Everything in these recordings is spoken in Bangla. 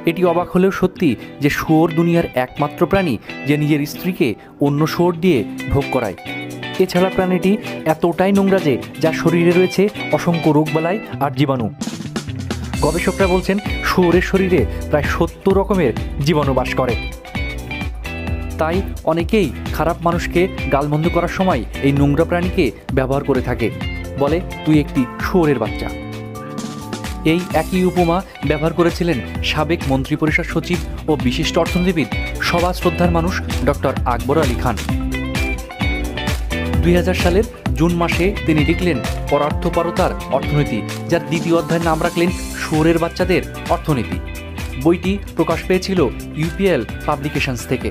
এটি অবাক হলেও সত্যি যে শুয়োর দুনিয়ার একমাত্র প্রাণী যে নিজের স্ত্রীকে অন্য শুয়োর দিয়ে ভোগ করায়। এছাড়া প্রাণীটি এতটাই নোংরা যে যার শরীরে রয়েছে অসংখ্য রোগবালাই আর জীবাণু। গবেষকরা বলছেন শুয়োরের শরীরে প্রায় 70 রকমের জীবাণু বাস করে। তাই অনেকেই খারাপ মানুষকে গালমন্দ করার সময় এই নোংরা প্রাণীকে ব্যবহার করে থাকে, বলে তুই একটি শুয়োরের বাচ্চা। এই একই উপমা ব্যবহার করেছিলেন সাবেক মন্ত্রিপরিষদ সচিব ও বিশিষ্ট অর্থনীতিবিদ, সবার শ্রদ্ধার মানুষ ডক্টর আকবর আলী খান। 2000 সালের জুন মাসে তিনি লিখলেন পরার্থপরতার অর্থনীতি, যার দ্বিতীয় অধ্যায়ের নাম রাখলেন শুয়োরের বাচ্চাদের অর্থনীতি। বইটি প্রকাশ পেয়েছিল ইউপিএল পাবলিকেশনস থেকে।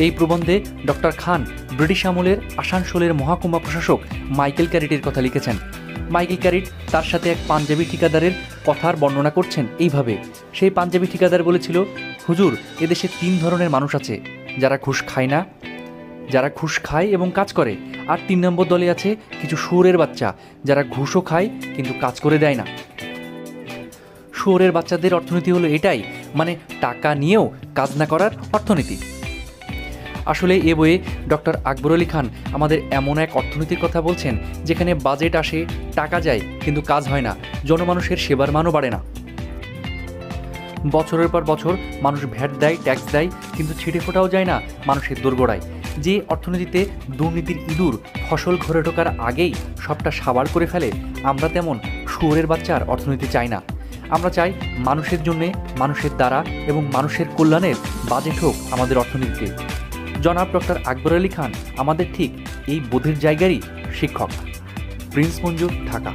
এই প্রবন্ধে ডক্টর খান ব্রিটিশ আমলের আসানসোলের মহকুমা প্রশাসক মাইকেল ক্যারিটের কথা লিখেছেন। মাইকেল ক্যারিট তার সাথে এক পাঞ্জাবি ঠিকাদারের কথার বর্ণনা করছেন এইভাবে। সেই পাঞ্জাবি ঠিকাদার বলেছিল, হুজুর, এদেশে 3 ধরনের মানুষ আছে, যারা ঘুষ খায় না, যারা ঘুষ খায় এবং কাজ করে, আর 3 নম্বর দলে আছে কিছু শুয়োরের বাচ্চা, যারা ঘুষও খায় কিন্তু কাজ করে দেয় না। শুয়োরের বাচ্চাদের অর্থনীতি হলো এটাই, মানে টাকা নিয়েও কাজ না করার অর্থনীতি। আসলে এ বইয়ে ডক্টর আকবর আলী খান আমাদের এমন এক অর্থনীতির কথা বলছেন যেখানে বাজেট আসে, টাকা যায় কিন্তু কাজ হয় না, জনমানুষের সেবার মানও বাড়ে না। বছরের পর বছর মানুষ ভ্যাট দেয়, ট্যাক্স দেয়, কিন্তু ছিটে ফোটাও যায় না মানুষের দোরগোড়ায়। যে অর্থনীতিতে দুর্নীতির ইঁদুর ফসল ঘরে ঢোকার আগেই সবটা সাবার করে ফেলে, আমরা তেমন শুয়োরের বাচ্চার অর্থনীতি চাই না। আমরা চাই মানুষের জন্যে, মানুষের দ্বারা এবং মানুষের কল্যাণের বাজেট হোক আমাদের অর্থনীতিতে। জনাব ডক্টর আকবর আলী খান আমাদের ঠিক এই বোধের জায়গারই শিক্ষক। প্রিন্স মঞ্জুর, ঢাকা।